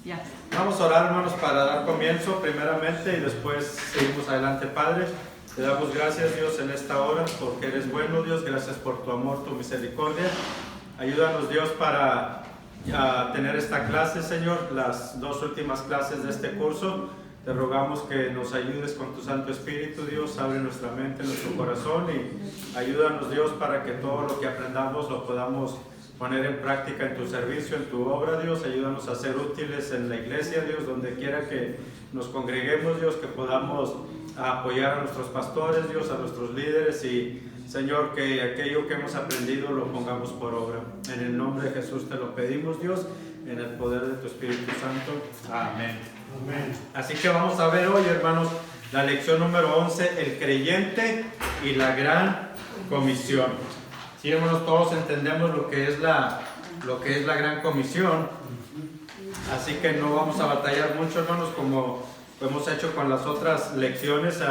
Ya. Vamos a orar, hermanos, para dar comienzo primeramente y después seguimos adelante. Padre, te damos gracias, Dios, en esta hora porque eres bueno, Dios. Gracias por tu amor, tu misericordia. Ayúdanos, Dios, para tener esta clase, Señor, las dos últimas clases de este curso. Te rogamos que nos ayudes con tu Santo Espíritu, Dios. Abre nuestra mente, nuestro corazón y ayúdanos, Dios, para que todo lo que aprendamos lo podamos poner en práctica en tu servicio, en tu obra, Dios. Ayúdanos a ser útiles en la iglesia, Dios, donde quiera que nos congreguemos, Dios, que podamos apoyar a nuestros pastores, Dios, a nuestros líderes y, Señor, que aquello que hemos aprendido lo pongamos por obra. En el nombre de Jesús te lo pedimos, Dios, en el poder de tu Espíritu Santo. Amén. Amén. Así que vamos a ver hoy, hermanos, la lección número 11, el creyente y la gran comisión. Sí, hermanos, todos entendemos lo que es la gran comisión, así que no vamos a batallar mucho, hermanos, como hemos hecho con las otras lecciones.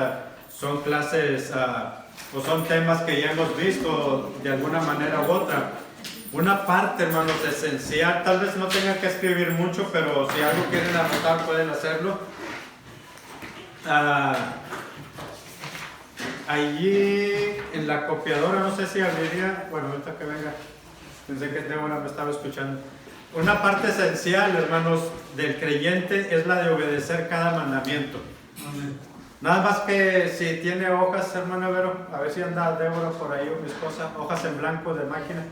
Son clases o son temas que ya hemos visto de alguna manera u otra. Una parte, hermanos, esencial, tal vez no tengan que escribir mucho, pero si algo quieren anotar pueden hacerlo. Allí en la copiadora, no sé si abriría, bueno, ahorita que venga, pensé que Débora me estaba escuchando. Una parte esencial, hermanos, del creyente es la de obedecer cada mandamiento. Amén. Nada más que si tiene hojas, hermano Vero, a ver si anda Débora por ahí o mi esposa, hojas en blanco de máquina.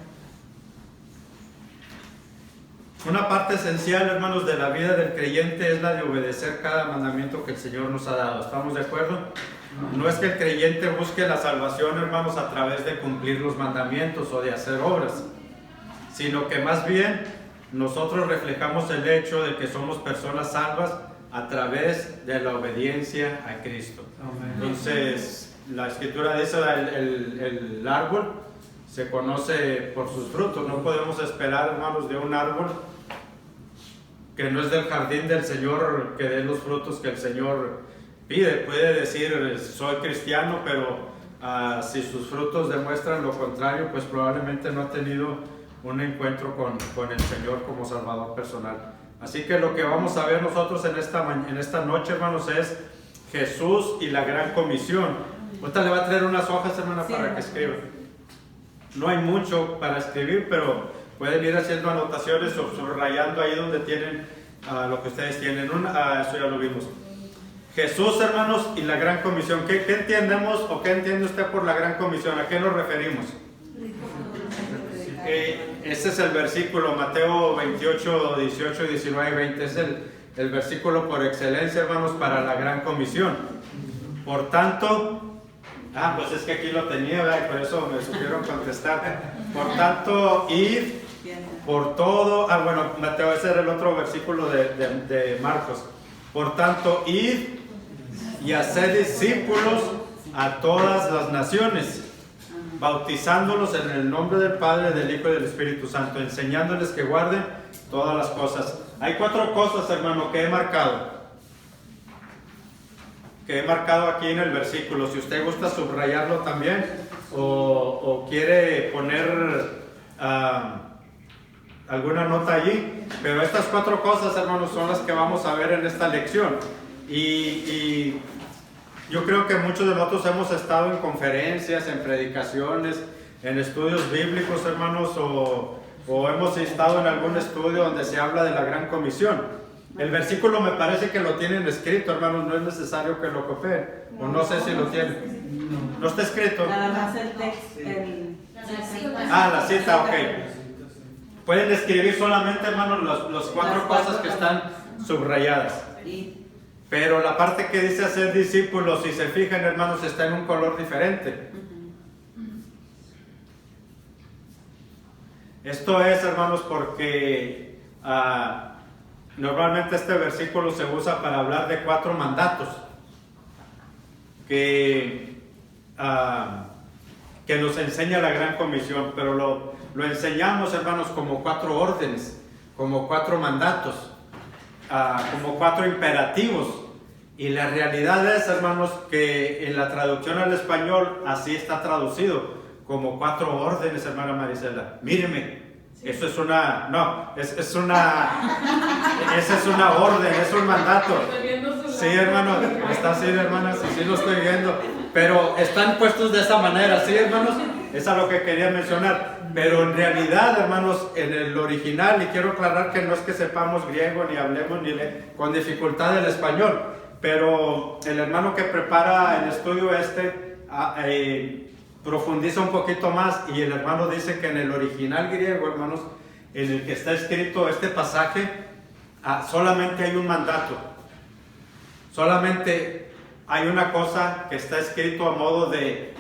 Una parte esencial, hermanos, de la vida del creyente es la de obedecer cada mandamiento que el Señor nos ha dado. ¿Estamos de acuerdo? No es que el creyente busque la salvación, hermanos, a través de cumplir los mandamientos o de hacer obras, sino que más bien nosotros reflejamos el hecho de que somos personas salvas a través de la obediencia a Cristo. Amén. Entonces, la Escritura dice el árbol se conoce por sus frutos. No podemos esperar, hermanos, de un árbol que no es del jardín del Señor que dé los frutos que el Señor pide. Puede decir, soy cristiano, pero si sus frutos demuestran lo contrario, pues probablemente no ha tenido un encuentro con el Señor como Salvador personal. Así que lo que vamos a ver nosotros en esta noche, hermanos, es Jesús y la gran comisión. Ahorita le va a traer unas hojas, hermana, sí, para que escriba. No hay mucho para escribir, pero pueden ir haciendo anotaciones o subrayando ahí donde tienen lo que ustedes tienen. Eso ya lo vimos. Jesús, hermanos, y la gran comisión. ¿Qué entendemos o qué entiende usted por la gran comisión? ¿A qué nos referimos? Este es el versículo, Mateo 28, 18, 19 y 20. Es el versículo por excelencia, hermanos, para la gran comisión. Por tanto, pues es que aquí lo tenía, ¿verdad? Y por eso me supieron contestar. Por tanto, id por todo. Bueno, Mateo, ese era el otro versículo de Marcos. Por tanto, id y haced discípulos a todas las naciones, bautizándolos en el nombre del Padre, del Hijo y del Espíritu Santo, enseñándoles que guarden todas las cosas. Hay 4 cosas, hermano, que he marcado aquí en el versículo. Si usted gusta subrayarlo también o quiere poner alguna nota allí, pero estas 4 cosas, hermanos, son las que vamos a ver en esta lección. Y yo creo que muchos de nosotros hemos estado en conferencias, en predicaciones, en estudios bíblicos, hermanos, o hemos estado en algún estudio donde se habla de la gran comisión. El versículo me parece que lo tienen escrito, hermanos, no es necesario que lo copien, o no sé si lo tienen. ¿No está escrito? Nada más el texto. La cita, ok. Pueden escribir solamente, hermanos, las 4 cosas que están subrayadas. Pero la parte que dice hacer discípulos, si se fijan, hermanos, está en un color diferente. Esto es, hermanos, porque normalmente este versículo se usa para hablar de 4 mandatos que nos enseña la gran comisión, pero lo enseñamos, hermanos, como 4 órdenes, como 4 mandatos, como 4 imperativos. Y la realidad es, hermanos, que en la traducción al español así está traducido, como 4 órdenes, hermana Marisela. Míreme, eso es una, no, es una, Esa es una orden, es un mandato. Sí, hermano, está así, hermanas, sí lo estoy viendo. Pero están puestos de esa manera, ¿sí, hermanos? Es a lo que quería mencionar. Pero en realidad, hermanos, en el original, y quiero aclarar que no es que sepamos griego, ni hablemos ni con dificultad el español, pero el hermano que prepara el estudio profundiza un poquito más, y el hermano dice que en el original griego, hermanos, en el que está escrito este pasaje, solamente hay un mandato. Solamente hay una cosa que está escrito a modo de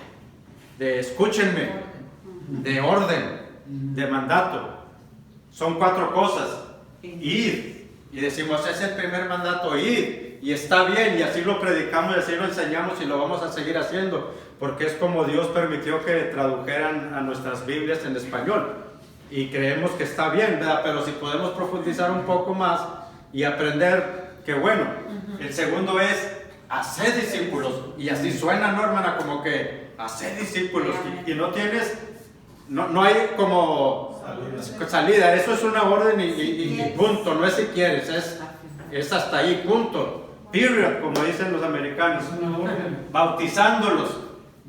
escúchenme, de orden, de mandato. Son 4 cosas. Ir. Y decimos, es el primer mandato, ir. Y está bien, y así lo predicamos, y así lo enseñamos, y lo vamos a seguir haciendo, porque es como Dios permitió que tradujeran a nuestras Biblias en español. Y creemos que está bien, ¿verdad? Pero si podemos profundizar un poco más y aprender que, bueno, el segundo es hacer discípulos. Y así suena, ¿no, hermana? Como que hacer discípulos. Y no tienes, no hay como salida. Eso es una orden y punto. No es si quieres, es hasta ahí, punto. Period, como dicen los americanos. Bautizándolos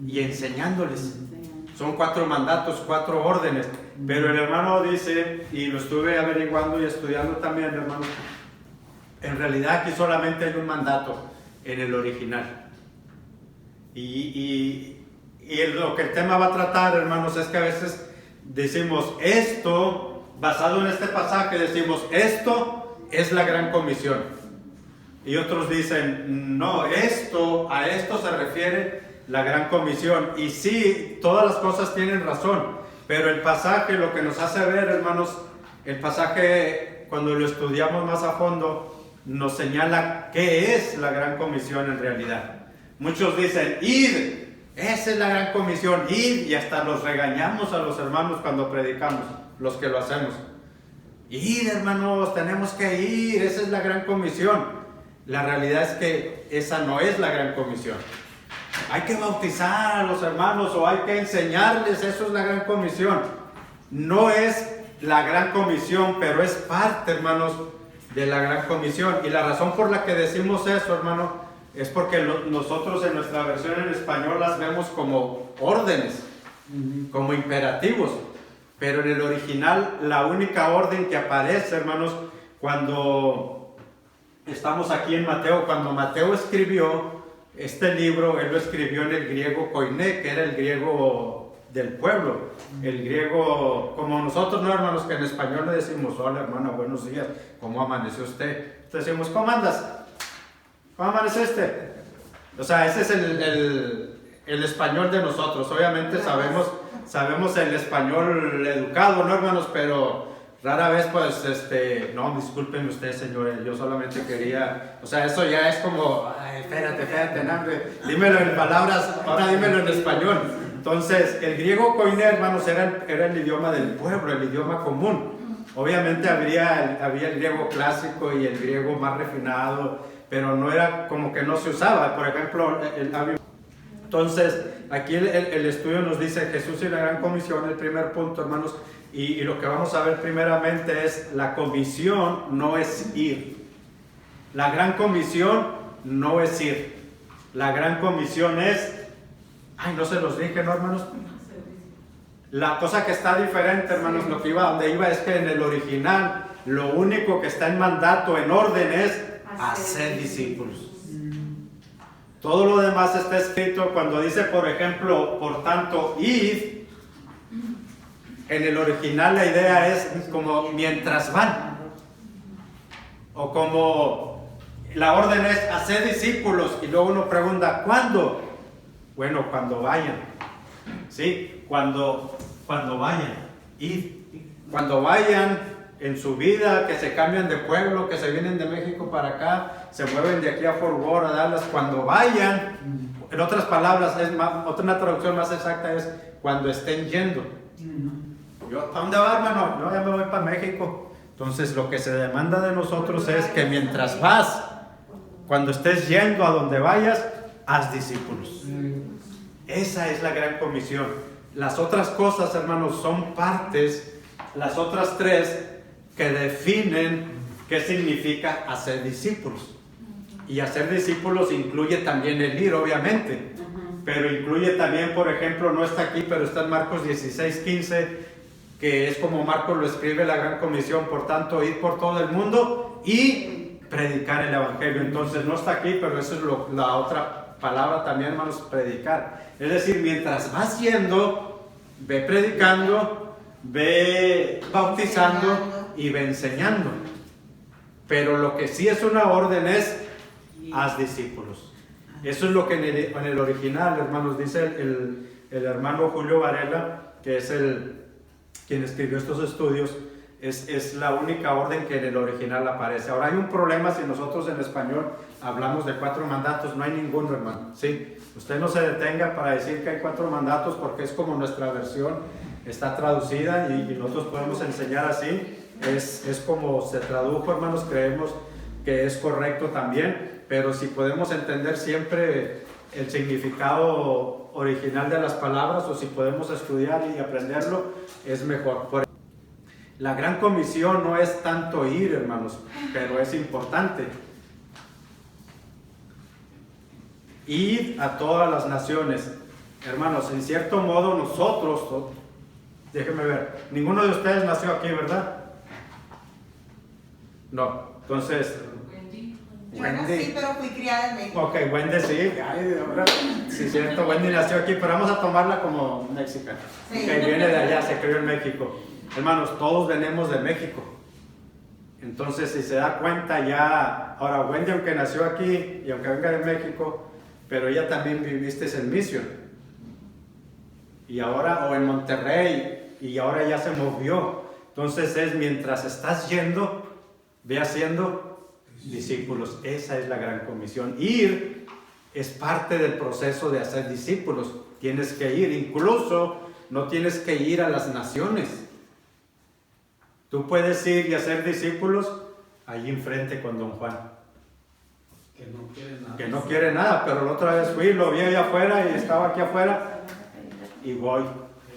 y enseñándoles. Son 4 mandatos, 4 órdenes. Pero el hermano dice, y lo estuve averiguando y estudiando también, hermano, en realidad aquí solamente hay un mandato en el original. Y lo que el tema va a tratar, hermanos, es que a veces decimos esto, basado en este pasaje, decimos esto es la gran comisión. Y otros dicen, no, a esto se refiere la gran comisión. Y sí, todas las cosas tienen razón, pero el pasaje, lo que nos hace ver, hermanos, el pasaje, cuando lo estudiamos más a fondo, nos señala qué es la gran comisión en realidad. Muchos dicen, id, esa es la gran comisión, id, y hasta los regañamos a los hermanos cuando predicamos, los que lo hacemos. Id, hermanos, tenemos que ir, esa es la gran comisión. La realidad es que esa no es la gran comisión. Hay que bautizar a los hermanos o hay que enseñarles, eso es la gran comisión. No es la gran comisión, pero es parte, hermanos, de la gran comisión. Y la razón por la que decimos eso, hermano, es porque nosotros en nuestra versión en español las vemos como órdenes, como imperativos. Pero en el original, la única orden que aparece, hermanos, cuando estamos aquí en Mateo, cuando Mateo escribió este libro, él lo escribió en el griego koiné, que era el griego del pueblo, el griego como nosotros, no, hermanos, que en español le decimos, hola hermano, buenos días, ¿cómo amaneció usted? Entonces decimos, ¿cómo andas? ¿Cómo amaneciste? O sea, ese es el español de nosotros. Obviamente sabemos el español educado, ¿no, hermanos? Pero rara vez, pues, no, disculpen ustedes, señores, yo solamente quería, o sea, eso ya es como, ay, espérate, no, dímelo en palabras, ahora dímelo en español. Entonces, el griego koiné, hermanos, era el idioma del pueblo, el idioma común. Obviamente había el griego clásico y el griego más refinado, pero no era como que no se usaba, por ejemplo, entonces, aquí el estudio nos dice Jesús y la gran comisión, el primer punto, hermanos. Y lo que vamos a ver primeramente es la comisión no es ir. La gran comisión no es ir. La gran comisión es, no se los dije, ¿no, hermanos? La cosa que está diferente, hermanos, donde iba es que en el original lo único que está en mandato, en orden, es hacer discípulos. Todo lo demás está escrito cuando dice, por ejemplo, por tanto, id. En el original la idea es como mientras van. O como la orden es hacer discípulos. Y luego uno pregunta, ¿cuándo? Bueno, cuando vayan. ¿Sí? Cuando vayan. Y cuando vayan en su vida, que se cambian de pueblo, que se vienen de México para acá, se mueven de aquí a Fort Worth, a Dallas, cuando vayan. En otras palabras, una traducción más exacta es cuando estén yendo. ¿A dónde va, hermano? No, ya me voy para México. Entonces lo que se demanda de nosotros es que mientras vas, cuando estés yendo a donde vayas, haz discípulos. Esa es la gran comisión. Las otras cosas, hermanos, son partes, las otras 3 que definen ¿qué significa hacer discípulos? Y hacer discípulos incluye también el ir, obviamente, pero incluye también, por ejemplo, no está aquí, pero está en Marcos 16:15, que es como Marcos lo escribe, la gran comisión, por tanto, ir por todo el mundo y predicar el evangelio. Entonces no está aquí, pero eso es la otra palabra también, hermanos, predicar. Es decir, mientras vas yendo, ve predicando, ve bautizando y ve enseñando. Pero lo que sí es una orden es, haz discípulos. Eso es lo que en el original, hermanos, dice el hermano Julio Varela, que es quien escribió estos estudios, es la única orden que en el original aparece. Ahora hay un problema si nosotros en español hablamos de 4 mandatos, no hay ninguno, hermano. Sí, usted no se detenga para decir que hay 4 mandatos porque es como nuestra versión está traducida y nosotros podemos enseñar así. Es como se tradujo, hermanos, creemos que es correcto también, pero si podemos entender siempre el significado original de las palabras o si podemos estudiar y aprenderlo, es mejor. La gran comisión no es tanto ir, hermanos, pero es importante. Ir a todas las naciones. Hermanos, en cierto modo nosotros, déjenme ver, ninguno de ustedes nació aquí, ¿verdad? No, entonces... Bueno, sí, pero fui criada en México. Ok, Wendy sí, ahora sí es cierto, Wendy nació aquí, pero vamos a tomarla como mexicana. Sí. Que viene de allá, se crió en México. Hermanos, todos venimos de México. Entonces, si se da cuenta ya, ahora Wendy aunque nació aquí y aunque venga de México, pero ella también viviste en Mission. Y ahora, o en Monterrey, y ahora ya se movió. Entonces es mientras estás yendo, ve haciendo discípulos. Esa es la gran comisión. Ir es parte del proceso de hacer discípulos. Tienes que ir, incluso no tienes que ir a las naciones. Tú puedes ir y hacer discípulos allí enfrente con don Juan. Que no quiere nada, pero la otra vez fui, lo vi allá afuera y estaba aquí afuera y voy.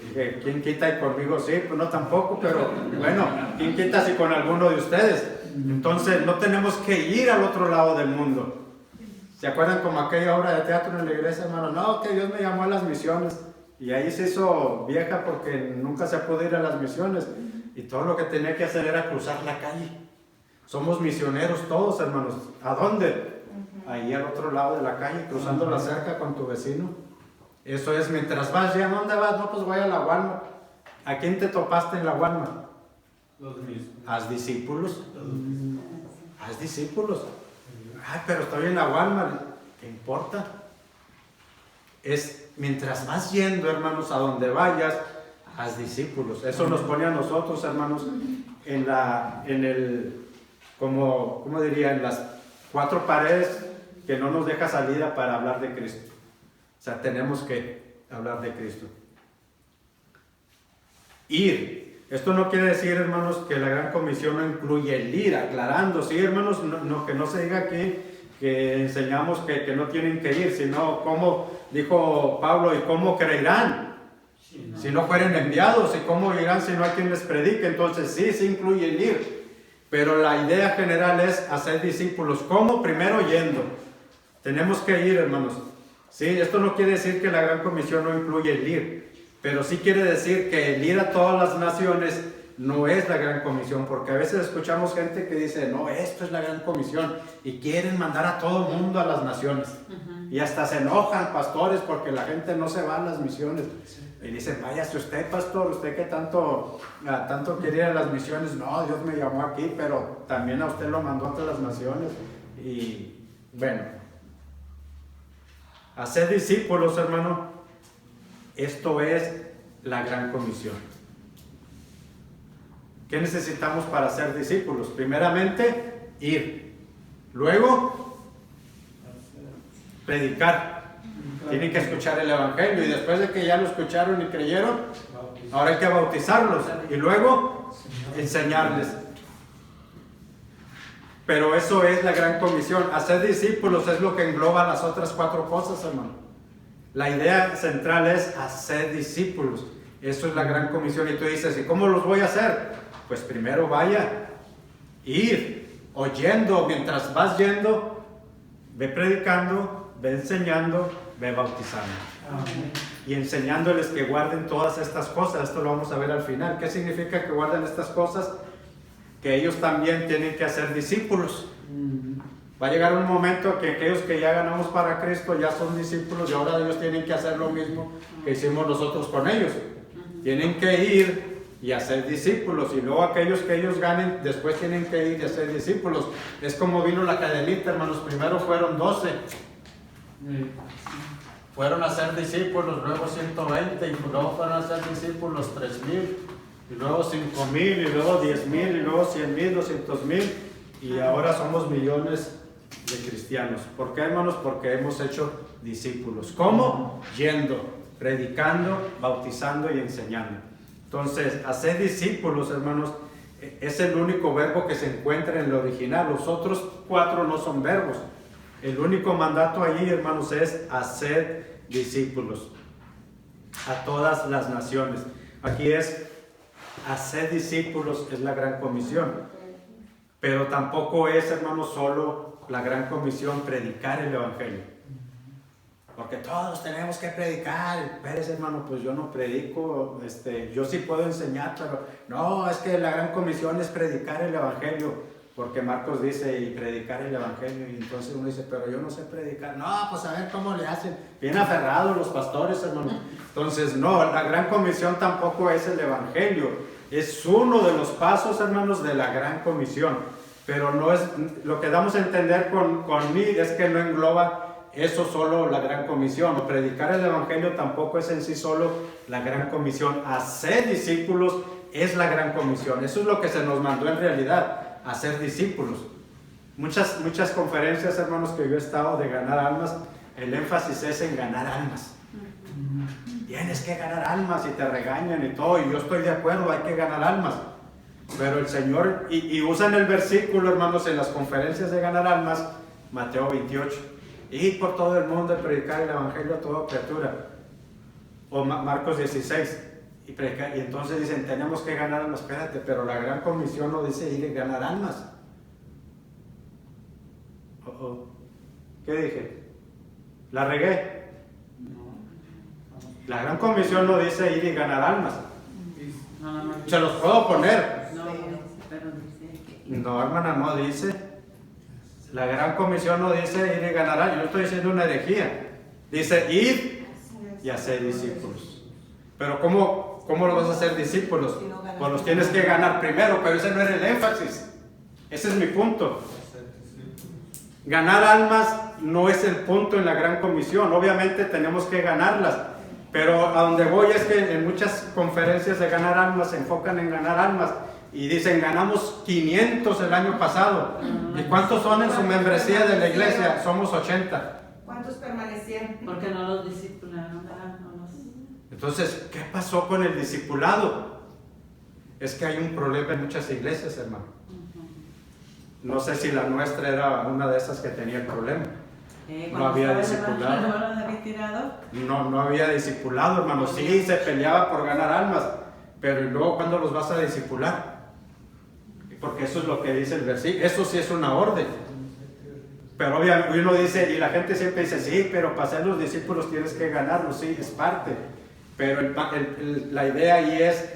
Dije, ¿quién quita y conmigo? Sí, pues no tampoco, pero bueno, ¿quién quita si con alguno de ustedes? Entonces no tenemos que ir al otro lado del mundo. ¿Se acuerdan como aquella obra de teatro en la iglesia, hermano? No, que Dios me llamó a las misiones. Y ahí se hizo vieja porque nunca se pudo ir a las misiones. Y todo lo que tenía que hacer era cruzar la calle. Somos misioneros todos, hermanos. ¿A dónde? Ahí al otro lado de la calle, cruzando la cerca con tu vecino. Eso es, mientras vas, ¿ya dónde vas? No, pues voy a la Walmart. ¿A quién te topaste en la Walmart? Los mismos. Haz discípulos. Haz discípulos. Ay, pero estoy en la Walmart. ¿Qué importa? Es mientras vas yendo, hermanos, a donde vayas, haz discípulos. Eso nos pone a nosotros, hermanos, ¿cómo diría? En las 4 paredes que no nos deja salida para hablar de Cristo. O sea, tenemos que hablar de Cristo. Ir. Esto no quiere decir, hermanos, que la gran comisión no incluye el ir, aclarando, sí, hermanos, que no se diga aquí que enseñamos que no tienen que ir, sino como dijo Pablo, y cómo creerán si no fueren enviados, y cómo irán si no hay quien les predique. Entonces sí incluye el ir, pero la idea general es hacer discípulos. ¿Cómo? Primero yendo. Tenemos que ir, hermanos. Sí, esto no quiere decir que la gran comisión no incluye el ir, pero sí quiere decir que el ir a todas las naciones no es la gran comisión, porque a veces escuchamos gente que dice, no, esto es la gran comisión, y quieren mandar a todo el mundo a las naciones. Y hasta se enojan pastores porque la gente no se va a las misiones. Y dicen, váyase usted, pastor, usted que tanto quiere ir a las misiones. No, Dios me llamó aquí, pero también a usted lo mandó a todas las naciones. Y bueno, hacer discípulos, hermano, esto es la gran comisión. ¿Qué necesitamos para ser discípulos? Primeramente, ir. Luego, predicar. Tienen que escuchar el evangelio, y después de que ya lo escucharon y creyeron, ahora hay que bautizarlos y luego enseñarles. Pero eso es la gran comisión. Hacer discípulos es lo que engloba las otras 4 cosas, hermano. La idea central es hacer discípulos. Eso es la gran comisión. Y tú dices, ¿y cómo los voy a hacer? Pues primero vaya, ir, oyendo, mientras vas yendo, ve predicando, ve enseñando, ve bautizando. Amén. Y enseñándoles que guarden todas estas cosas. Esto lo vamos a ver al final. ¿Qué significa que guarden estas cosas? Que ellos también tienen que hacer discípulos. Va a llegar un momento que aquellos que ya ganamos para Cristo ya son discípulos y ahora ellos tienen que hacer lo mismo que hicimos nosotros con ellos. Tienen que ir y hacer discípulos, y luego aquellos que ellos ganen después tienen que ir y hacer discípulos. Es como vino la cadenita, hermanos. Primero fueron 12. Fueron a ser discípulos, luego 120, y luego fueron a ser discípulos 3,000, y luego 5,000, y luego 10,000, y luego 100,000, 200,000, y ahora somos millones de cristianos. ¿Por qué, hermanos? Porque hemos hecho discípulos. ¿Cómo? Yendo, predicando, bautizando y enseñando. Entonces, hacer discípulos, hermanos, es el único verbo que se encuentra en el original. Los otros 4 no son verbos. El único mandato allí, hermanos, es hacer discípulos a todas las naciones. Aquí es hacer discípulos, es la gran comisión. Pero tampoco es, hermanos, solo la gran comisión predicar el evangelio. Porque todos tenemos que predicar. Pérez, hermano, pues yo no predico, yo sí puedo enseñar, pero no, es que la gran comisión es predicar el evangelio. Porque Marcos dice, y predicar el evangelio, y entonces uno dice, pero yo no sé predicar. No, pues a ver cómo le hacen. Bien aferrados los pastores, hermano. Entonces, no, la gran comisión tampoco es el evangelio. Es uno de los pasos, hermanos, de la gran comisión. Pero no es, lo que damos a entender con mí es que no engloba eso solo la gran comisión. O predicar el evangelio tampoco es en sí solo la gran comisión. Hacer discípulos es la gran comisión. Eso es lo que se nos mandó en realidad. Hacer discípulos. Muchas conferencias, hermanos, que yo he estado de ganar almas, el énfasis es en ganar almas. Tienes que ganar almas, y te regañan y todo, y yo estoy de acuerdo, hay que ganar almas. Pero el Señor, y usan el versículo, hermanos, en las conferencias de ganar almas, Mateo 28, ir por todo el mundo y predicar el evangelio a toda criatura. O Marcos 16. Y entonces dicen, tenemos que ganar almas. Espérate, pero la gran comisión no dice ir y ganar almas. ¿Qué dije? ¿La regué? La gran comisión no dice ir y ganar almas. Se los puedo poner. No, hermana, no dice. La gran comisión no dice ir y ganar almas. Yo estoy diciendo una herejía. Dice ir y hacer discípulos. Pero ¿cómo los vas a hacer discípulos? Pues los tienes que ganar primero, pero ese no era el énfasis. Ese es mi punto. Ganar almas no es el punto en la gran comisión. Obviamente tenemos que ganarlas, pero a donde voy es que en muchas conferencias de ganar almas se enfocan en ganar almas y dicen, ganamos 500 el año pasado. ¿Y cuántos son en su membresía de la iglesia? Somos 80. ¿Cuántos permanecieron? Porque no los discipularon, ¿verdad? Entonces, ¿qué pasó con el discipulado? Es que hay un problema en muchas iglesias, hermano. No sé si la nuestra era una de esas que tenía el problema. No había discipulado. No había discipulado, hermano. Sí, se peleaba por ganar almas, pero ¿y luego cuándo los vas a discipular? Porque eso es lo que dice el versículo. Eso sí es una orden. Pero obviamente uno dice, y la gente siempre dice, sí, pero para ser los discípulos tienes que ganarlos. Sí, es parte. Pero la idea ahí es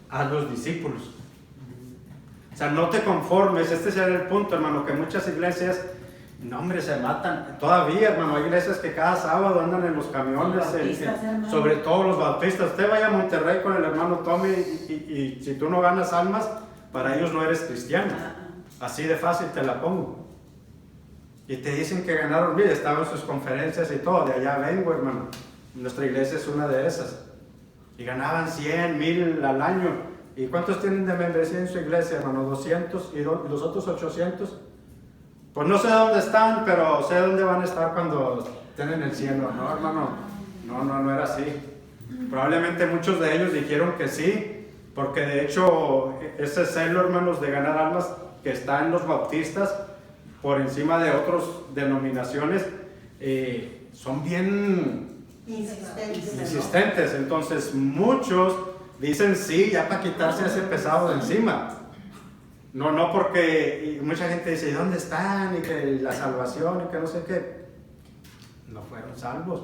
a los discípulos. O sea, no te conformes. Este será el punto, hermano, que muchas iglesias, no, hombre, se matan. Todavía, hermano, hay iglesias que cada sábado andan en los camiones, sobre todo los bautistas. Usted vaya a Monterrey con el hermano Tommy y si tú no ganas almas, para ellos no eres cristiano. Así de fácil te la pongo. Y te dicen que ganaron, mire, estaban en sus conferencias y todo, de allá vengo, hermano. Nuestra iglesia es una de esas. Y ganaban 100, 1000 al año. ¿Y cuántos tienen de membresía en su iglesia, hermano? 200. ¿Y los otros 800? Pues no sé dónde están, pero sé dónde van a estar cuando estén en el cielo. No, hermano, no era así. Probablemente muchos de ellos dijeron que sí, porque de hecho ese celo, hermanos, de ganar almas que está en los bautistas, por encima de otras denominaciones, son bien insistentes. Entonces muchos dicen sí, ya para quitarse ese pesado de encima. No porque mucha gente dice, ¿dónde están? Y que la salvación y que no sé qué. No fueron salvos.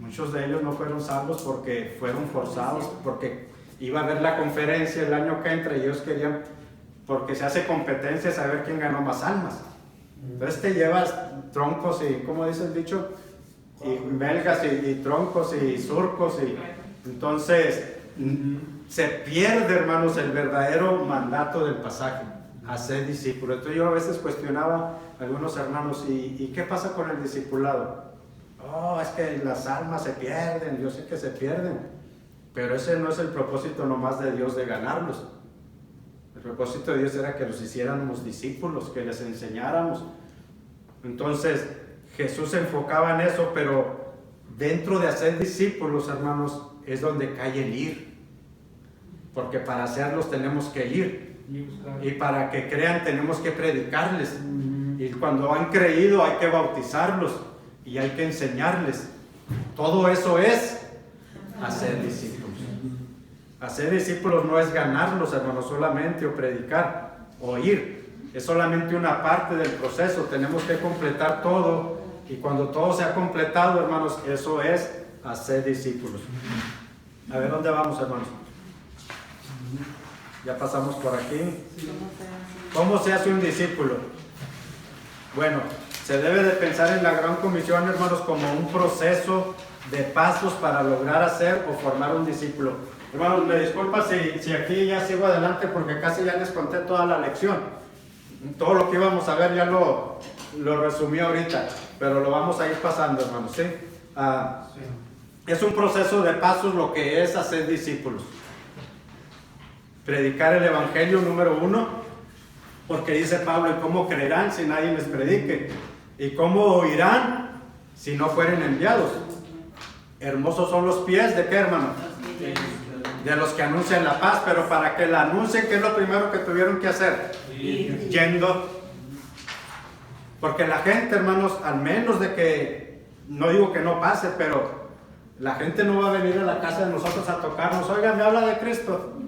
Muchos de ellos no fueron salvos porque fueron forzados, porque iba a haber la conferencia el año que entra y ellos querían, porque se hace competencia saber quién ganó más almas. Entonces te llevas troncos y, ¿cómo dice el dicho? Y belgas y troncos y surcos y entonces se pierde, hermanos, el verdadero mandato del pasaje, hacer discípulos. Entonces yo a veces cuestionaba a algunos hermanos, ¿y qué pasa con el discipulado? Oh, es que las almas se pierden, yo sé que se pierden, pero ese no es el propósito nomás de Dios de ganarlos. El propósito de Dios era que los hiciéramos discípulos, que les enseñáramos. Entonces Jesús se enfocaba en eso, pero dentro de hacer discípulos, hermanos, es donde cae el ir. Porque para hacerlos tenemos que ir. Y para que crean tenemos que predicarles. Y cuando han creído hay que bautizarlos y hay que enseñarles. Todo eso es hacer discípulos. Hacer discípulos no es ganarlos, hermanos, solamente o predicar o ir. Es solamente una parte del proceso. Tenemos que completar todo. Y cuando todo se ha completado, hermanos, eso es hacer discípulos. A ver, ¿dónde vamos, hermanos? Ya pasamos por aquí. ¿Cómo se hace un discípulo? Bueno, se debe de pensar en la Gran Comisión, hermanos, como un proceso de pasos para lograr hacer o formar un discípulo. Hermanos, me disculpa si aquí ya sigo adelante porque casi ya les conté toda la lección. Todo lo que íbamos a ver ya lo resumí ahorita, pero lo vamos a ir pasando, hermanos, ¿sí? Es un proceso de pasos lo que es hacer discípulos. Predicar el Evangelio, número 1, porque dice Pablo, ¿y cómo creerán si nadie les predique? ¿Y cómo oirán si no fueren enviados? Hermosos son los pies, ¿de qué, hermano? De los que anuncian la paz, pero para que la anuncien, ¿qué es lo primero que tuvieron que hacer? Yendo. Porque la gente, hermanos, al menos de que, no digo que no pase, pero la gente no va a venir a la casa de nosotros a tocarnos, oiga, me habla de Cristo.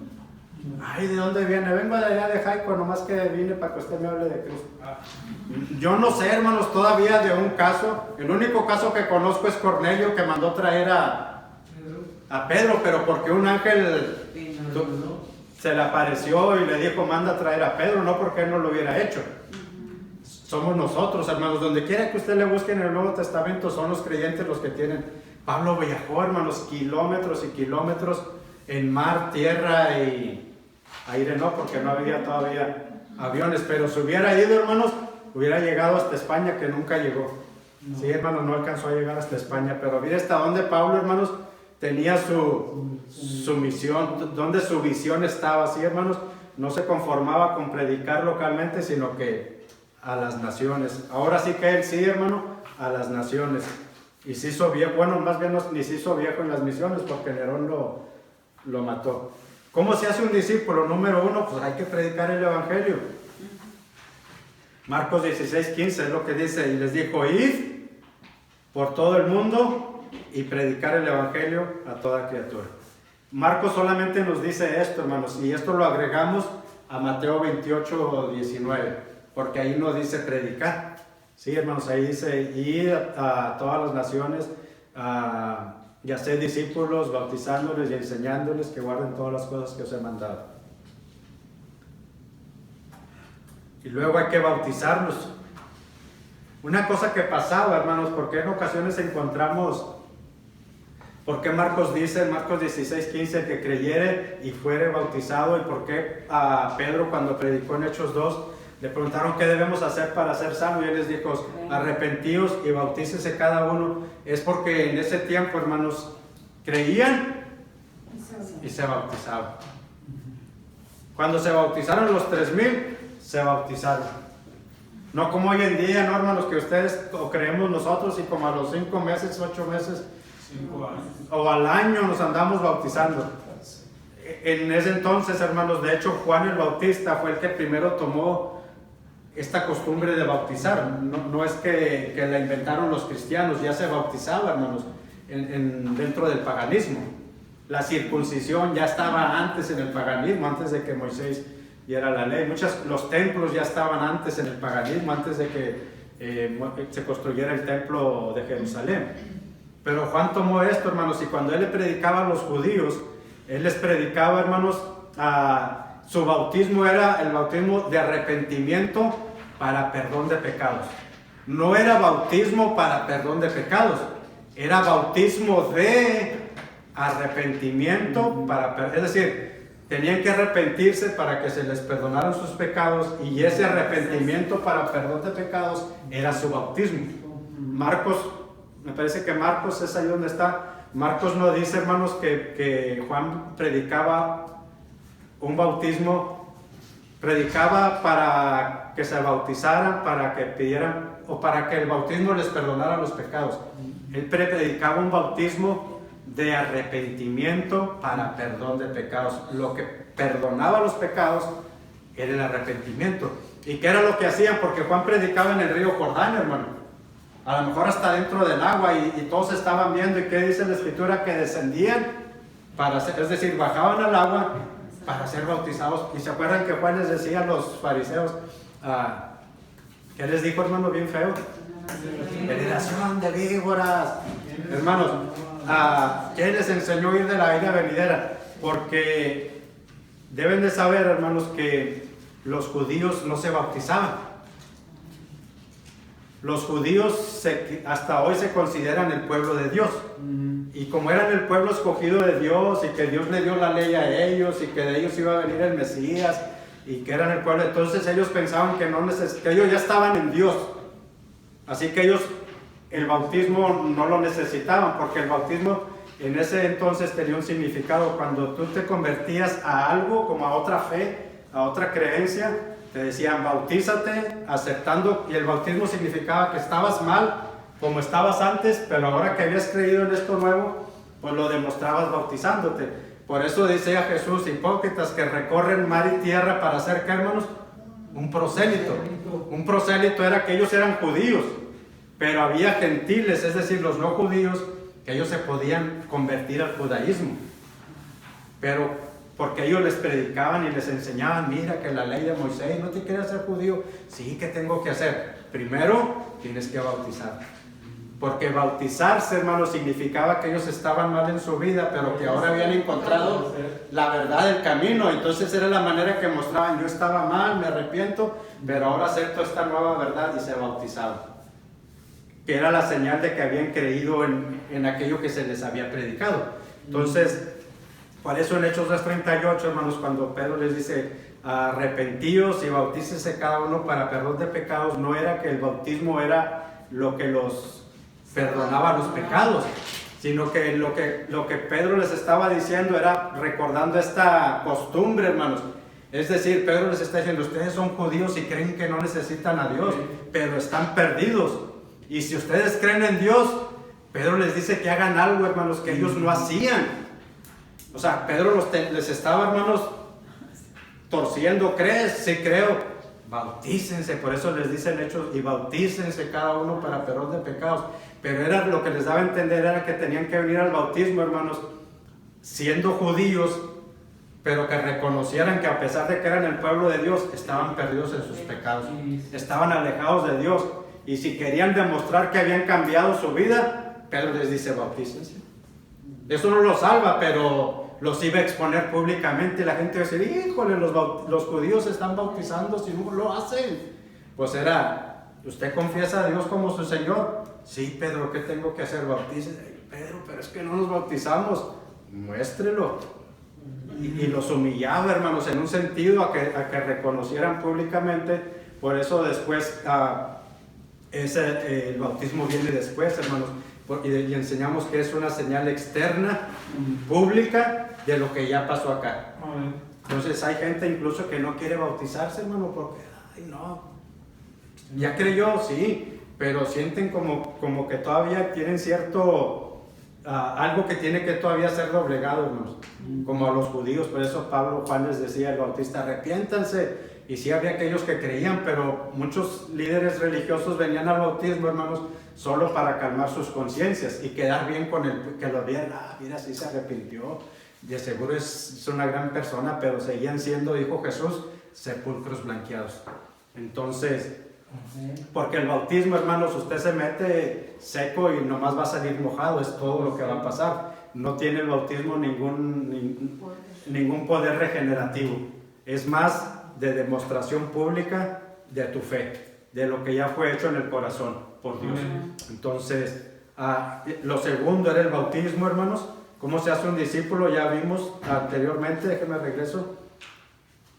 Ay, ¿de dónde viene? Vengo de allá de Jaico, nomás que vine para que usted me hable de Cristo. Yo no sé, hermanos, todavía de un caso. El único caso que conozco es Cornelio, que mandó traer a Pedro, pero porque un ángel se le apareció y le dijo, manda a traer a Pedro, no porque él no lo hubiera hecho. Somos nosotros, hermanos. Donde quiera que usted le busque en el Nuevo Testamento, son los creyentes los que tienen. Pablo viajó, hermanos, kilómetros y kilómetros en mar, tierra y aire no, porque no había todavía aviones, pero si hubiera ido, hermanos, hubiera llegado hasta España, que nunca llegó. Sí, hermanos, no alcanzó a llegar hasta España, pero mire hasta donde Pablo, hermanos, tenía su misión, donde su visión estaba. Sí, hermanos, no se conformaba con predicar localmente, sino que a las naciones. Ahora sí que él sí, hermano, a las naciones. Y se hizo viejo, bueno, más bien ni se hizo viejo en las misiones, porque Nerón lo mató. ¿Cómo se hace un discípulo? Número 1, pues hay que predicar el Evangelio. Marcos 16:15 es lo que dice, y les dijo, id por todo el mundo y predicar el Evangelio a toda criatura. Marcos solamente nos dice esto, hermanos, y esto lo agregamos a Mateo 28:19, porque ahí no dice predicar. Sí, hermanos, ahí dice, id a todas las naciones, y hacer discípulos, bautizándoles y enseñándoles que guarden todas las cosas que os he mandado. Y luego hay que bautizarlos. Una cosa que pasaba, hermanos, porque en ocasiones encontramos, ¿por qué Marcos dice en Marcos 16:15 que creyere y fuere bautizado? ¿Y por qué a Pedro cuando predicó en Hechos 2 le preguntaron qué debemos hacer para ser salvos? Y él les dijo, arrepentíos y bautícese cada uno. Es porque en ese tiempo, hermanos, creían y se bautizaban. Cuando se bautizaron los 3,000, se bautizaron. No como hoy en día, no, hermanos, que ustedes o creemos nosotros y como a los 5 meses, 8 meses 5 años o al año nos andamos bautizando. En ese entonces, hermanos, de hecho Juan el Bautista fue el que primero tomó esta costumbre de bautizar. No es que la inventaron los cristianos, ya se bautizaba, hermanos, dentro del paganismo. La circuncisión ya estaba antes en el paganismo, antes de que Moisés y era la ley. Los templos ya estaban antes en el paganismo, antes de que se construyera el templo de Jerusalén. Pero Juan tomó esto, hermanos, y cuando él le predicaba a los judíos, él les predicaba, hermanos, su bautismo era el bautismo de arrepentimiento para perdón de pecados. No era bautismo para perdón de pecados, era bautismo de arrepentimiento es decir, tenían que arrepentirse para que se les perdonaran sus pecados, y ese arrepentimiento para perdón de pecados era su bautismo. Marcos, me parece que Marcos es ahí donde está. Marcos nos dice, hermanos, que Juan predicaba un bautismo, predicaba para que se bautizaran, para que pidieran, o para que el bautismo les perdonara los pecados. Él predicaba un bautismo de arrepentimiento para perdón de pecados. Lo que perdonaba los pecados era el arrepentimiento. ¿Y qué era lo que hacían? Porque Juan predicaba en el río Jordán, hermano. A lo mejor hasta dentro del agua, y todos estaban viendo. ¿Y qué dice la Escritura? Que descendían es decir, bajaban al agua para ser bautizados. Y se acuerdan que Juan les decía a los fariseos, ¿qué les dijo, hermano? Bien feo. Generación de víboras. Hermanos, ¿quién les enseñó a ir de la ira venidera? Porque deben de saber, hermanos, que los judíos no se bautizaban. Los judíos hasta hoy se consideran el pueblo de Dios. Y como eran el pueblo escogido de Dios, y que Dios le dio la ley a ellos, y que de ellos iba a venir el Mesías, y que eran el pueblo, entonces ellos pensaban que ellos ya estaban en Dios. Así que ellos el bautismo no lo necesitaban, porque el bautismo en ese entonces tenía un significado. Cuando tú te convertías a algo, como a otra fe, a otra creencia, te decían bautízate, aceptando, y el bautismo significaba que estabas mal como estabas antes, pero ahora que habías creído en esto nuevo, pues lo demostrabas bautizándote. Por eso dice a Jesús, hipócritas que recorren mar y tierra para hacer, ¿qué, hermanos? Un prosélito. Un prosélito era que ellos eran judíos, pero había gentiles, es decir, los no judíos, que ellos se podían convertir al judaísmo. Pero porque ellos les predicaban y les enseñaban, mira que la ley de Moisés, ¿no te quieres ser judío? Sí, ¿qué tengo que hacer? Primero, tienes que bautizar. Porque bautizarse, hermanos, significaba que ellos estaban mal en su vida, pero que ahora habían encontrado la verdad del camino. Entonces era la manera que mostraban, yo estaba mal, me arrepiento, pero ahora acepto esta nueva verdad, y se bautizaban. Que era la señal de que habían creído en aquello que se les había predicado. Entonces, por eso en Hechos 2:38, hermanos, cuando Pedro les dice, arrepentíos y bautícese cada uno para perdón de pecados, no era que el bautismo era lo que los perdonaba los pecados, sino que lo que Pedro les estaba diciendo era recordando esta costumbre, hermanos. Es decir, Pedro les está diciendo, ustedes son judíos y creen que no necesitan a Dios, pero están perdidos. Y si ustedes creen en Dios, Pedro les dice que hagan algo, hermanos, que ellos no hacían. O sea, Pedro les estaba, hermanos, torciendo. ¿Crees? Sí, creo. Bautícense, por eso les dicen Hechos, y bautícense cada uno para perdón de pecados. Pero era lo que les daba a entender, era que tenían que venir al bautismo, hermanos, siendo judíos, pero que reconocieran que a pesar de que eran el pueblo de Dios, estaban perdidos en sus pecados, estaban alejados de Dios. Y si querían demostrar que habían cambiado su vida, Pedro les dice, bautícense. Eso no los salva, pero los iba a exponer públicamente, y la gente iba a decir, híjole, los judíos se están bautizando si no lo hacen. Pues era, ¿usted confiesa a Dios como su Señor? Sí, Pedro, ¿qué tengo que hacer? Bautícese. Pedro, pero es que no nos bautizamos. Muéstrelo. Y los humillaba, hermanos, en un sentido a que reconocieran públicamente. Por eso después, el bautismo viene después, hermanos. Y enseñamos que es una señal externa, pública, de lo que ya pasó acá. Entonces hay gente incluso que no quiere bautizarse, hermano, porque, ay, no, ya creyó, sí, pero sienten como que todavía tienen cierto, algo que tiene que todavía ser doblegado, hermanos, como a los judíos. Por eso Juan les decía, el bautista, arrepiéntanse. Y sí había aquellos que creían, pero muchos líderes religiosos venían al bautismo, hermanos, solo para calmar sus conciencias y quedar bien con el que lo vieran. Mira, sí se arrepintió, de seguro es una gran persona, pero seguían siendo, dijo Jesús, sepulcros blanqueados. Entonces, porque el bautismo, hermanos, usted se mete seco y nomás va a salir mojado, es todo lo que va a pasar. No tiene el bautismo ningún poder regenerativo. Es más de demostración pública de tu fe, de lo que ya fue hecho en el corazón por Dios. Entonces, lo segundo era el bautismo, hermanos. ¿Cómo se hace un discípulo? Ya vimos anteriormente, déjenme regreso.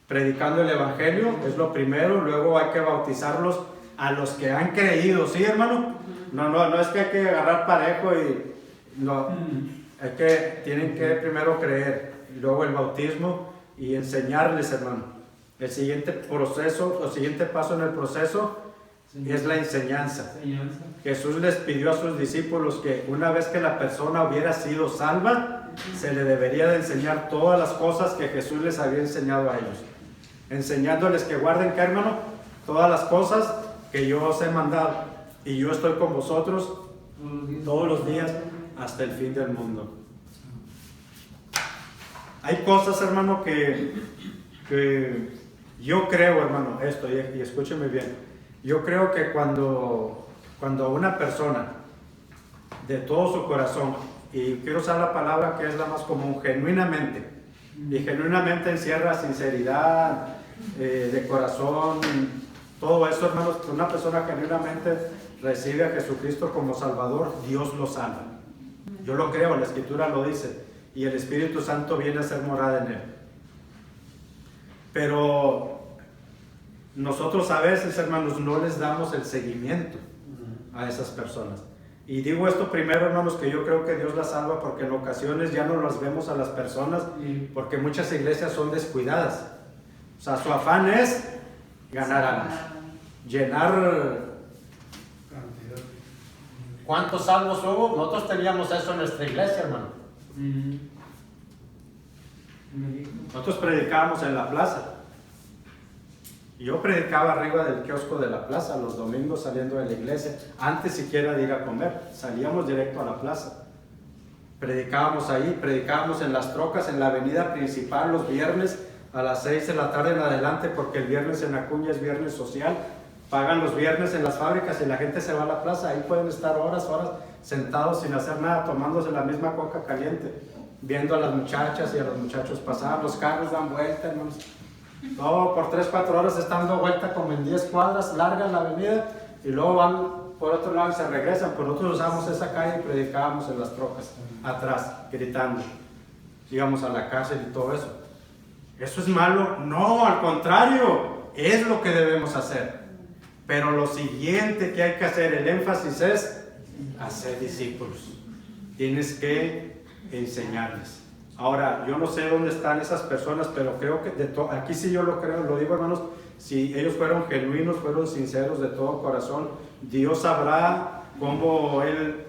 Predicando el evangelio es lo primero, luego hay que bautizarlos a los que han creído, ¿sí, hermano? No es que hay que agarrar parejo y no, tienen que primero creer, y luego el bautismo y enseñarles, hermano. El siguiente paso en el proceso es la enseñanza. Jesús les pidió a sus discípulos que una vez que la persona hubiera sido salva, se le debería de enseñar todas las cosas que Jesús les había enseñado a ellos. Enseñándoles que guarden, ¿qué, hermano? Todas las cosas que yo os he mandado. Y yo estoy con vosotros todos los días hasta el fin del mundo. Hay cosas, hermano, que yo creo, hermano, esto, y escúcheme bien. Yo creo que cuando una persona de todo su corazón, y quiero usar la palabra que es la más común, genuinamente, y genuinamente encierra sinceridad, de corazón, todo eso, hermanos, que una persona genuinamente recibe a Jesucristo como Salvador, Dios lo salva. Yo lo creo, la Escritura lo dice, y el Espíritu Santo viene a ser morada en él. Pero nosotros a veces, hermanos, no les damos el seguimiento a esas personas. Y digo esto primero, hermanos, que yo creo que Dios las salva porque en ocasiones ya no las vemos a las personas, porque muchas iglesias son descuidadas. O sea, su afán es ganar almas, llenar. ¿Cuántos salvos hubo? Nosotros teníamos eso en nuestra iglesia, hermano. Nosotros predicábamos en la plaza. Yo predicaba arriba del kiosco de la plaza los domingos saliendo de la iglesia, antes siquiera de ir a comer, salíamos directo a la plaza. Predicábamos ahí, predicábamos en las trocas, en la avenida principal los viernes a las 6 de la tarde en adelante, porque el viernes en Acuña es viernes social. Pagan los viernes en las fábricas y la gente se va a la plaza, ahí pueden estar horas sentados sin hacer nada, tomándose la misma coca caliente, viendo a las muchachas y a los muchachos pasar. Los carros dan vuelta, hermanos. Todo por 3-4 horas están dando vuelta como en 10 cuadras largas la avenida y luego van por otro lado y se regresan. Pero nosotros usamos esa calle y predicábamos en las trocas, atrás, gritando. Íbamos a la cárcel y todo eso. ¿Eso es malo? No, al contrario, es lo que debemos hacer. Pero lo siguiente que hay que hacer, el énfasis es hacer discípulos. Tienes que enseñarles. Ahora, yo no sé dónde están esas personas, pero creo que aquí sí yo lo creo, lo digo, hermanos, si ellos fueron genuinos, fueron sinceros de todo corazón, Dios sabrá cómo Él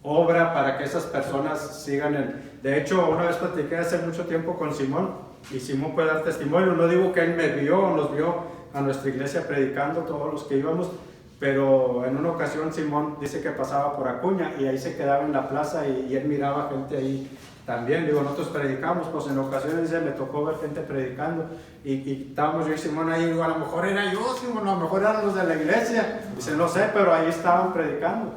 obra para que esas personas sigan. De hecho, una vez platiqué hace mucho tiempo con Simón, y Simón puede dar testimonio. No digo que él me vio, nos vio a nuestra iglesia predicando, todos los que íbamos, pero en una ocasión Simón dice que pasaba por Acuña y ahí se quedaba en la plaza y él miraba gente ahí también. Digo, nosotros predicamos, pues en ocasiones me tocó ver gente predicando y estábamos yo y Simón ahí. Digo, a lo mejor era yo, Simón, a lo mejor eran los de la iglesia. Dice, no sé, pero ahí estaban predicando.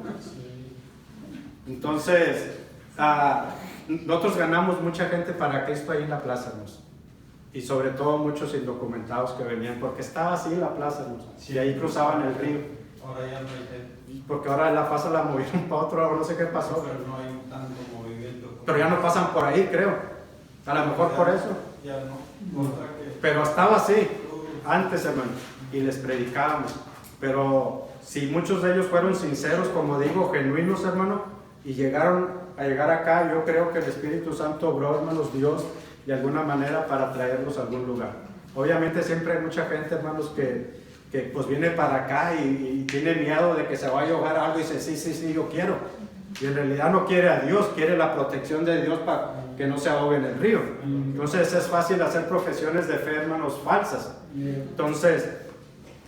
Entonces, nosotros ganamos mucha gente para Cristo ahí en la plaza, hermanos. Y sobre todo muchos indocumentados que venían, porque estaba así la plaza, hermanos. Y ahí cruzaban el río. Ahora ya no hay. Porque ahora la plaza la movieron para otro, no sé qué pasó. Pero no hay tanto movimiento. Pero ya no pasan por ahí, creo. A lo mejor por eso. Ya no. Pero estaba así, antes, hermano. Y les predicábamos. Pero si muchos de ellos fueron sinceros, como digo, genuinos, hermano, y llegaron a llegar acá, yo creo que el Espíritu Santo obró, hermanos, Dios, de alguna manera para traerlos a algún lugar. Obviamente siempre hay mucha gente, hermanos, que pues viene para acá y tiene miedo de que se vaya a ahogar algo y dice, sí, yo quiero. Y en realidad no quiere a Dios, quiere la protección de Dios para que no se ahogue en el río. Entonces es fácil hacer profesiones de fe, hermanos, falsas. Entonces,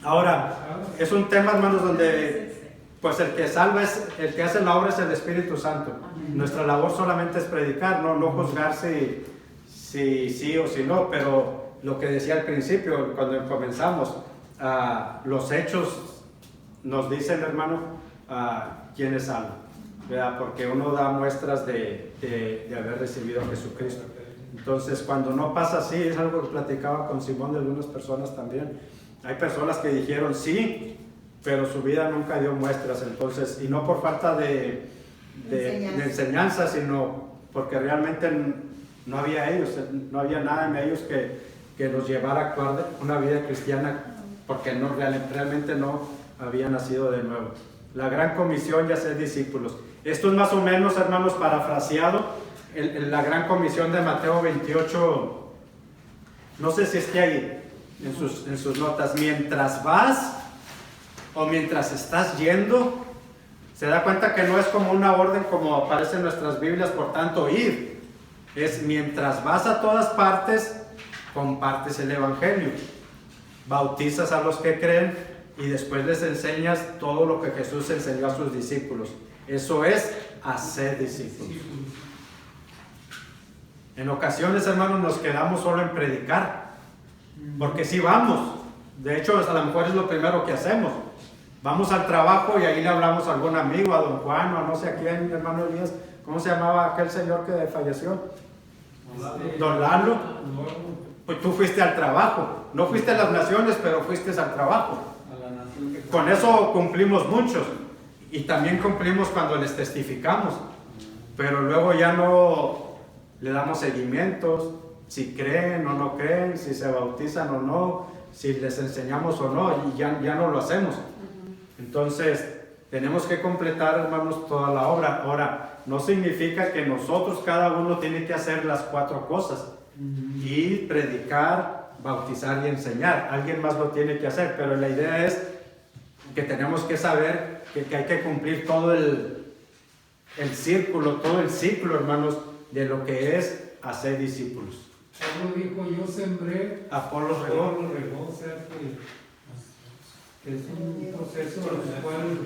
ahora, es un tema, hermanos, donde pues el que salva es, el que hace la obra es el Espíritu Santo. Nuestra labor solamente es predicar, no juzgar si sí o si no, pero lo que decía al principio, cuando comenzamos, los hechos nos dicen, hermano, quién es salvo, ¿verdad? Porque uno da muestras de haber recibido a Jesucristo. Entonces, cuando no pasa así, es algo que platicaba con Simón de algunas personas también. Hay personas que dijeron sí, pero su vida nunca dio muestras, entonces, y no por falta de enseñanza, sino porque realmente no había nada en ellos que los llevara a actuar una vida cristiana, porque realmente no habían nacido de nuevo. La gran comisión y hacer discípulos. Esto es más o menos, hermanos, parafraseado la gran comisión de Mateo 28, no sé si esté ahí en sus notas. Mientras vas o mientras estás yendo, se da cuenta que no es como una orden como aparece en nuestras Biblias, por tanto, ir. Es mientras vas a todas partes, compartes el Evangelio, bautizas a los que creen y después les enseñas todo lo que Jesús enseñó a sus discípulos. Eso es hacer discípulos. En ocasiones, hermanos, nos quedamos solo en predicar, porque sí vamos, de hecho a lo mejor es lo primero que hacemos. Vamos al trabajo y ahí le hablamos a algún amigo, a don Juan o a no sé a quién, hermano Elías. ¿Cómo se llamaba aquel señor que falleció? Don Lalo. Pues tú fuiste al trabajo, no fuiste a las naciones, pero fuiste al trabajo. Con eso cumplimos muchos, y también cumplimos cuando les testificamos, pero luego ya no le damos seguimientos, si creen o no creen, si se bautizan o no, si les enseñamos o no, y ya no lo hacemos. Entonces, tenemos que completar, hermanos, toda la obra. Ahora, no significa que nosotros, cada uno tiene que hacer las 4 cosas. Ir, predicar, bautizar y enseñar. Alguien más lo tiene que hacer, pero la idea es que tenemos que saber que hay que cumplir todo el círculo, todo el ciclo, hermanos, de lo que es hacer discípulos. Pablo dijo, yo sembré, Apolo regó. o sea que es un proceso en el cual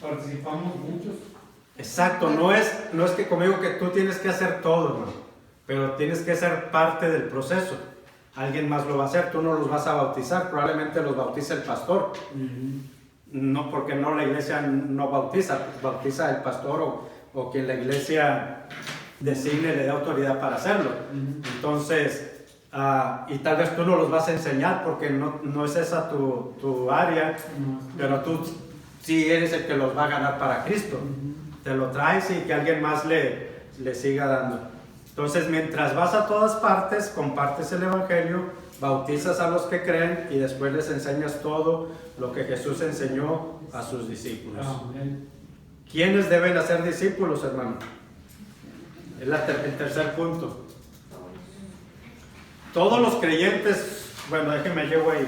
participamos muchos. Exacto, no es que conmigo que tú tienes que hacer todo, hermano, pero tienes que ser parte del proceso. Alguien más lo va a hacer, tú no los vas a bautizar, probablemente los bautice el pastor. No, porque no, la iglesia no bautiza el pastor o quien la iglesia designe, le dé autoridad para hacerlo. Entonces, y tal vez tú no los vas a enseñar porque no es esa tu área, pero tú sí eres el que los va a ganar para Cristo. Te lo traes y que alguien más le siga dando. Entonces, mientras vas a todas partes, compartes el Evangelio, bautizas a los que creen y después les enseñas todo lo que Jesús enseñó a sus discípulos. ¿Quiénes deben hacer discípulos, hermano? Es el tercer punto. Todos los creyentes, bueno, déjenme llevo ahí.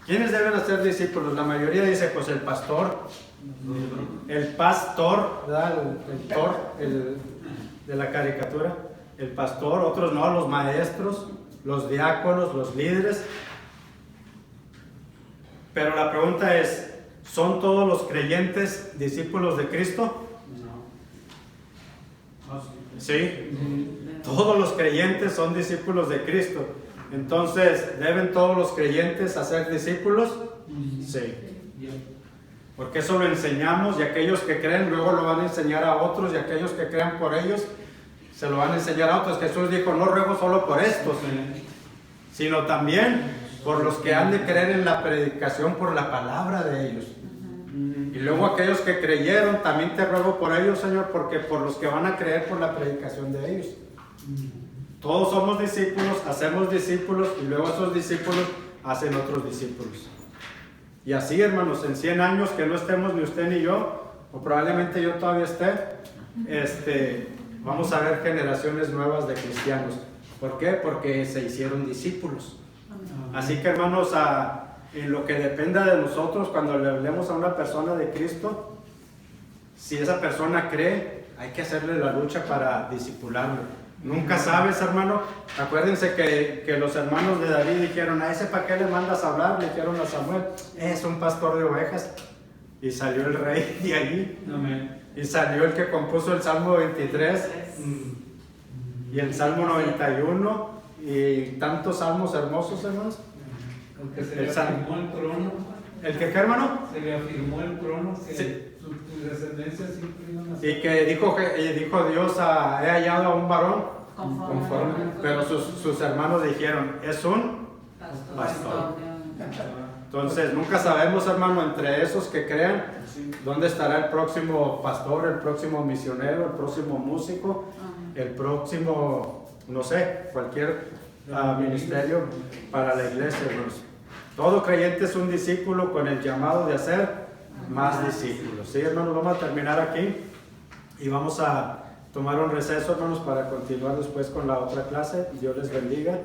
¿Quiénes deben hacer discípulos? La mayoría dice, pues el pastor, ¿verdad? El Thor, de la caricatura, el pastor, otros no, los maestros, los diáconos, los líderes. Pero la pregunta es, ¿son todos los creyentes discípulos de Cristo? No. Sí, todos los creyentes son discípulos de Cristo. Entonces, ¿deben todos los creyentes hacer discípulos? Sí. Porque eso lo enseñamos y aquellos que creen luego lo van a enseñar a otros y aquellos que crean por ellos se lo van a enseñar a otros. Jesús dijo, no ruego solo por estos, sino también por los que han de creer en la predicación por la palabra de ellos. Y luego aquellos que creyeron, también te ruego por ellos, Señor, porque por los que van a creer por la predicación de ellos. Todos somos discípulos, hacemos discípulos y luego esos discípulos hacen otros discípulos. Y así, hermanos, en 100 años que no estemos ni usted ni yo, o probablemente yo todavía esté, vamos a ver generaciones nuevas de cristianos. ¿Por qué? Porque se hicieron discípulos. Así que, hermanos, en lo que dependa de nosotros, cuando le hablemos a una persona de Cristo, si esa persona cree, hay que hacerle la lucha para discipularlo. Nunca sabes, hermano. Acuérdense que los hermanos de David dijeron, ¿a ese para qué le mandas a hablar? Le dijeron a Samuel, es un pastor de ovejas. Y salió el rey de allí. Y salió el que compuso el Salmo 23 y el Salmo 91 y tantos salmos hermosos, hermanos. Aunque se le El Salmo. afirmó el trono, ¿El que qué, hermano? se le afirmó el trono que Sí. su descendencia siempre iban a ser. Y que dijo Dios, he hallado a un varón conforme, pero sus hermanos dijeron, es un pastor. Entonces, nunca sabemos, hermano, entre esos que crean, dónde estará el próximo pastor, el próximo misionero, el próximo músico, el próximo, no sé, cualquier ministerio para la iglesia, hermanos. Todo creyente es un discípulo con el llamado de hacer más discípulos. Sí, hermanos, vamos a terminar aquí y vamos a tomar un receso, hermanos, para continuar después con la otra clase. Dios les bendiga.